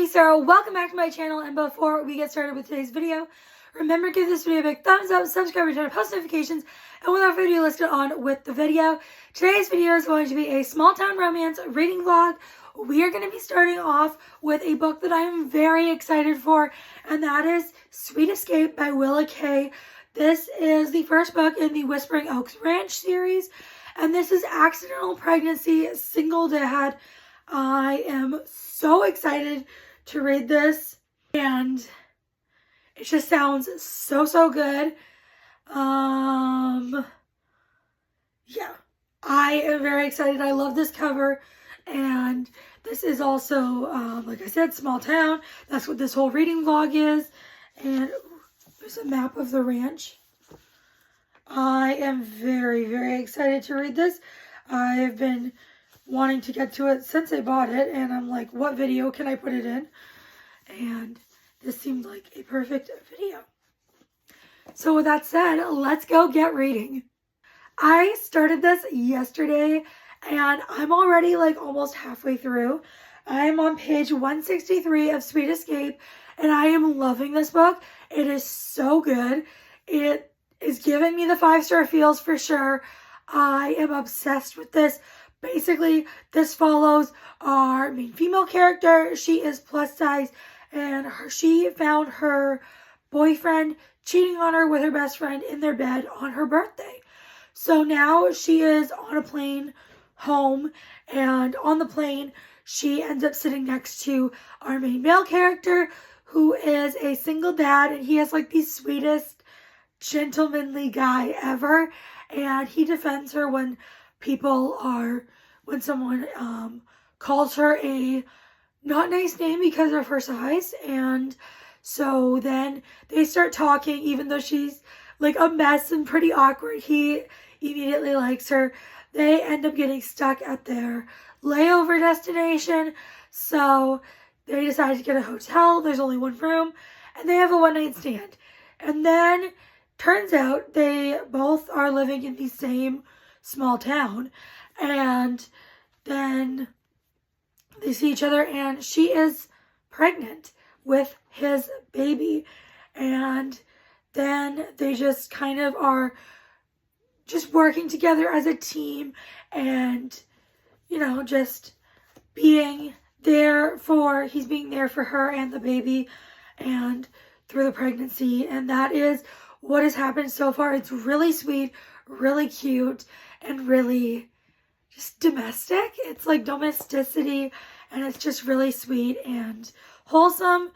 Sarah. Welcome back to my channel, and before we get started with today's video, remember to give this video a big thumbs up, subscribe, and turn on post notifications, and with our video listed on with the video. Today's video is going to be a small town romance reading vlog. We are going to be starting off with a book that I am very excited for, and that is Sweet Escape by Willa Kay. This is the first book in the Whispering Oaks Ranch series, and this is Accidental Pregnancy, Single Dad. I am so excited to read this, and it just sounds so good. Yeah, I am very excited. I love this cover, and this is also, like I said, small town. That's what this whole reading vlog is, and there's a map of the ranch. I am very excited to read this. I have been wanting to get to it since I bought it, and I'm like, what video can I put it in? And this seemed like a perfect video. So with that said, let's go get reading. I started this yesterday, and I'm already like almost halfway through. I am on page 163 of Sweet Escape, and I am loving this book. It is so good. It is giving me the 5-star feels for sure. I am obsessed with this. Basically, this follows our main female character. She is plus size, and she found her boyfriend cheating on her with her best friend in their bed on her birthday. So now she is on a plane home, and on the plane, she ends up sitting next to our main male character, who is a single dad, and he is like the sweetest, gentlemanly guy ever, and he defends her when someone calls her a not nice name because of her size. And so then they start talking, even though she's like a mess and pretty awkward. He immediately likes her. They end up getting stuck at their layover destination, so they decide to get a hotel. There's only one room, and they have a one-night stand. And then turns out they both are living in the same small town, and then they see each other, and she is pregnant with his baby, and then they just kind of are just working together as a team, and you know, just being there for, he's being there for her and the baby and through the pregnancy, and that is what has happened so far. It's really sweet, really cute, and really just domestic. It's like domesticity, and it's just really sweet and wholesome.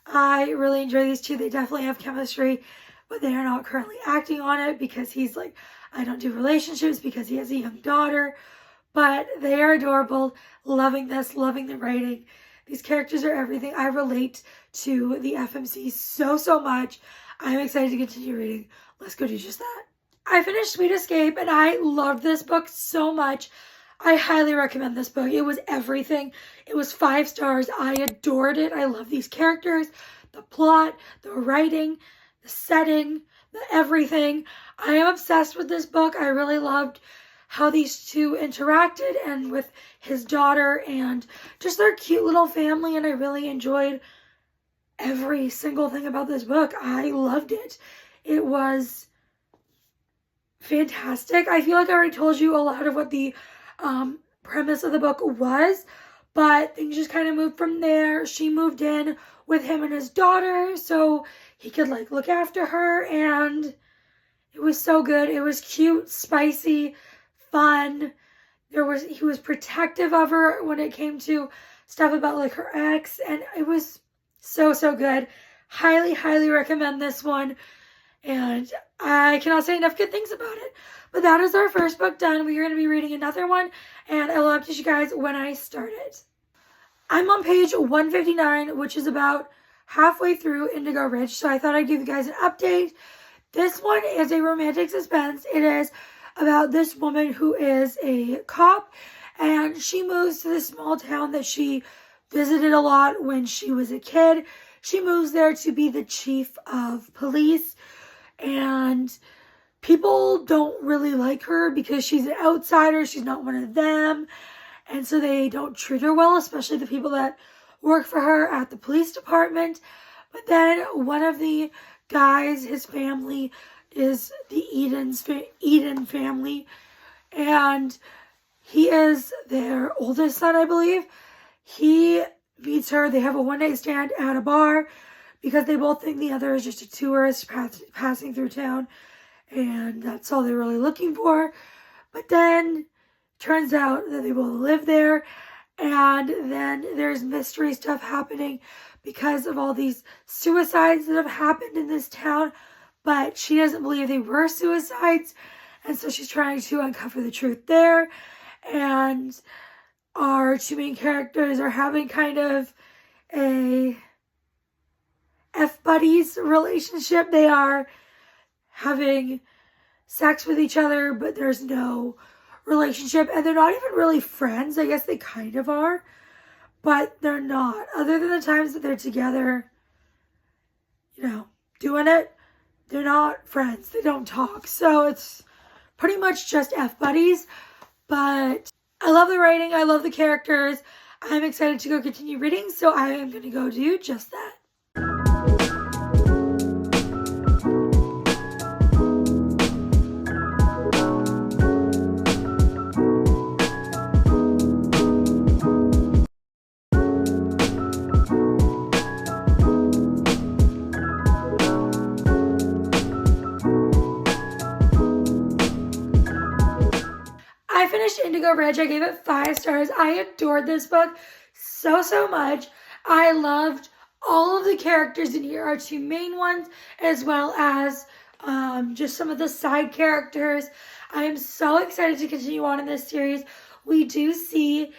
I really enjoy these two. They definitely have chemistry, but they are not currently acting on it because he's like, I don't do relationships, because he has a young daughter. But they are adorable. Loving this, loving the writing. These characters are everything. I relate to the FMC so much. I'm excited to continue reading. Let's go do just that. I finished Sweet Escape, and I loved this book so much. I highly recommend this book. It was everything. It was 5 stars. I adored it. I love these characters, the plot, the writing, the setting, the everything. I am obsessed with this book. I really loved how these two interacted, and with his daughter, and just their cute little family, and I really enjoyed every single thing about this book. I loved it. It was fantastic. I feel like I already told you a lot of what the premise of the book was, but things just kind of moved from there. She moved in with him and his daughter so he could like look after her, and it was so good. It was cute, spicy, fun. He was protective of her when it came to stuff about like her ex, and it was so good. Highly recommend this one, and I cannot say enough good things about it. But that is our first book done. We are going to be reading another one, and I will update you guys when I start it. I'm on page 159, which is about halfway through Indigo Ridge, so I thought I'd give you guys an update. This one is a romantic suspense. It is about this woman who is a cop, and she moves to this small town that she visited a lot when she was a kid. She moves there to be the chief of police, and people don't really like her because she's an outsider. She's not one of them, and so they don't treat her well, especially the people that work for her at the police department. But then one of the guys, his family is the Eden family, and he is their oldest son, I believe. He meets her. They have a one-night stand at a bar because they both think the other is just a tourist passing through town, and that's all they're really looking for. But then turns out that they both live there, and then there's mystery stuff happening because of all these suicides that have happened in this town, but she doesn't believe they were suicides, and so she's trying to uncover the truth there. And our two main characters are having kind of a F-buddies relationship. They are having sex with each other, but there's no relationship, and they're not even really friends. I guess they kind of are, but they're not. Other than the times that they're together, doing it, they're not friends. They don't talk. So it's pretty much just F-buddies, but I love the writing. I love the characters. I'm excited to go continue reading, so I am going to go do just that. I finished Indigo Ridge. I gave it 5 stars. I adored this book so much. I loved all of the characters in here. Our 2 main ones, as well as just some of the side characters. I am so excited to continue on in this series. We do meet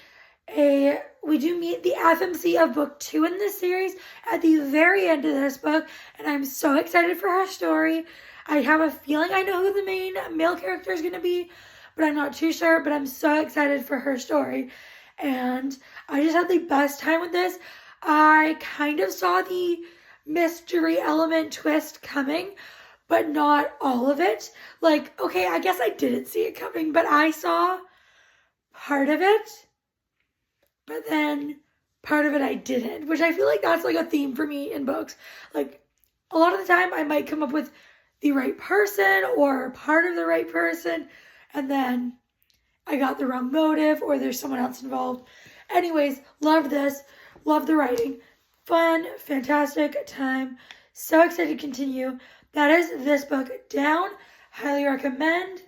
the FMC of book 2 in this series at the very end of this book, and I'm so excited for her story. I have a feeling I know who the main male character is going to be, but I'm not too sure, but I'm so excited for her story. And I just had the best time with this. I kind of saw the mystery element twist coming, but not all of it. Okay, I guess I didn't see it coming, but I saw part of it, but then part of it I didn't, which I feel like that's a theme for me in books. A lot of the time I might come up with the right person or part of the right person, and then I got the wrong motive or there's someone else involved. Anyways, loved this. Loved the writing. Fun, fantastic time. So excited to continue. That is this book down. Highly recommend.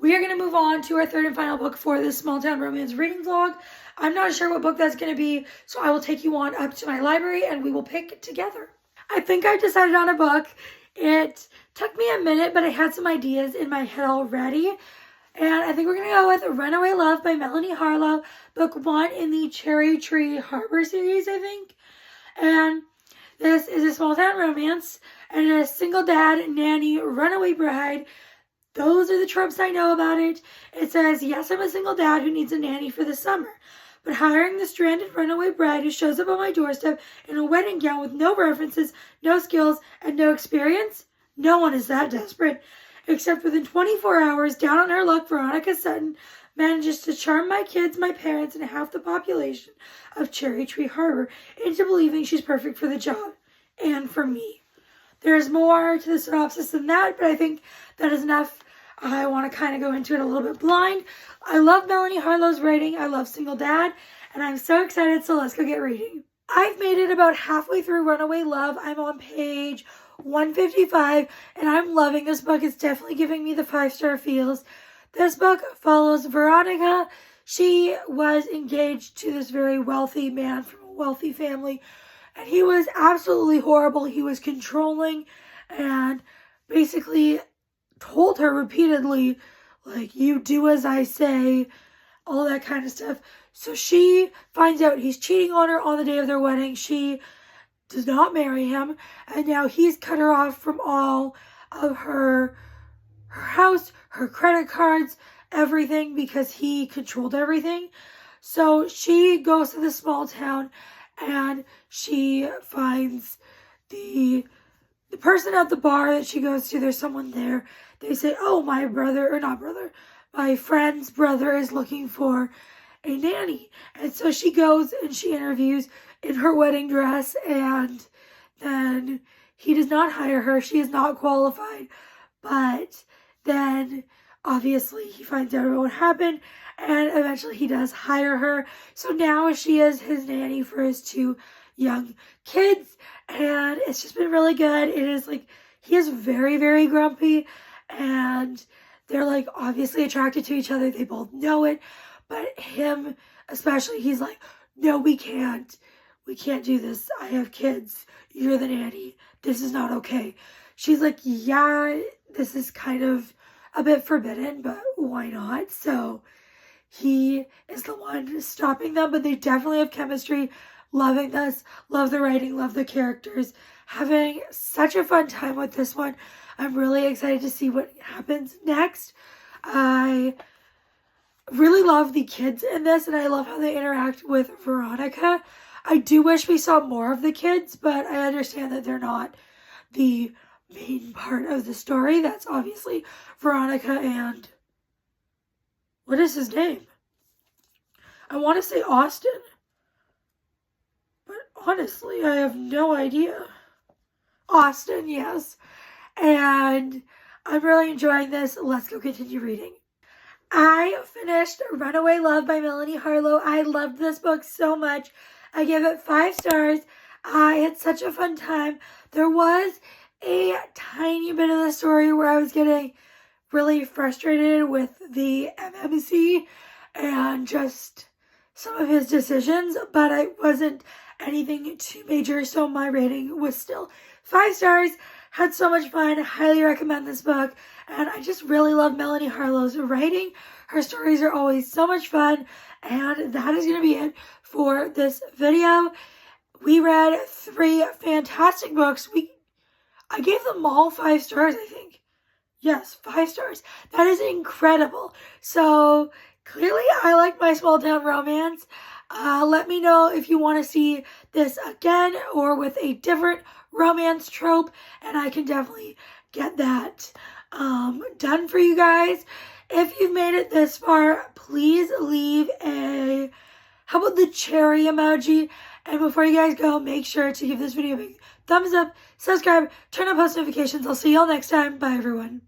We are going to move on to our 3rd and final book for this Small Town Romance reading vlog. I'm not sure what book that's going to be, so I will take you on up to my library and we will pick together. I think I've decided on a book. It took me a minute, but I had some ideas in my head already. And I think we're going to go with Runaway Love by Melanie Harlow, book 1 in the Cherry Tree Harbor series, I think. And this is a small town romance, and a single dad, nanny, runaway bride. Those are the tropes I know about it. It says, yes, I'm a single dad who needs a nanny for the summer, but hiring the stranded runaway bride who shows up on my doorstep in a wedding gown with no references, no skills, and no experience? No one is that desperate. Except within 24 hours, down on her luck, Veronica Sutton manages to charm my kids, my parents, and half the population of Cherry Tree Harbor into believing she's perfect for the job. And for me. There's more to the synopsis than that, but I think that is enough. I want to kind of go into it a little bit blind. I love Melanie Harlow's writing. I love Single Dad, and I'm so excited, so let's go get reading. I've made it about halfway through Runaway Love. I'm on page 155, and I'm loving this book. It's definitely giving me the 5-star feels. This book follows Veronica. She was engaged to this very wealthy man from a wealthy family, and he was absolutely horrible. He was controlling and basically told her repeatedly, you do as I say, all that kind of stuff. So she finds out he's cheating on her on the day of their wedding. She does not marry him, and now he's cut her off from all of her house, her credit cards, everything, because he controlled everything. So she goes to the small town, and she finds the person at the bar that she goes to. There's someone there. They say, oh, my friend's brother is looking for a nanny. And so she goes and she interviews in her wedding dress, and then he does not hire her. She is not qualified. But then obviously he finds out about what happened, and eventually he does hire her. So now she is his nanny for his 2 young kids, and it's just been really good. It is like, he is very, very grumpy, and they're like obviously attracted to each other. They both know it, but him especially, he's like, no, we can't do this. I have kids. You're the nanny. This is not okay. She's like, yeah, this is kind of a bit forbidden, but why not? So he is the one stopping them, but they definitely have chemistry. Loving this, love the writing, love the characters, having such a fun time with this one. I'm really excited to see what happens next. I really love the kids in this, and I love how they interact with Veronica. I do wish we saw more of the kids, but I understand that they're not the main part of the story. That's obviously Veronica and... what is his name? I want to say Austin, but honestly, I have no idea. Austin, yes. And I'm really enjoying this. Let's go continue reading. I finished Runaway Love by Melanie Harlow. I loved this book so much. I gave it 5 stars. I had such a fun time. There was a tiny bit of the story where I was getting really frustrated with the MMC and just some of his decisions, but it wasn't anything too major, so my rating was still 5 stars. Had so much fun. Highly recommend this book, and I just really love Melanie Harlow's writing. Her stories are always so much fun, and that is going to be it for this video. We read 3 fantastic books. I gave them all 5 stars, I think. Yes, 5 stars. That is incredible. So clearly I like my small town romance. Let me know if you want to see this again or with a different romance trope, and I can definitely get that done for you guys. If you've made it this far, please leave how about the cherry emoji? And before you guys go, make sure to give this video a big thumbs up, subscribe, turn on post notifications. I'll see y'all next time. Bye, everyone.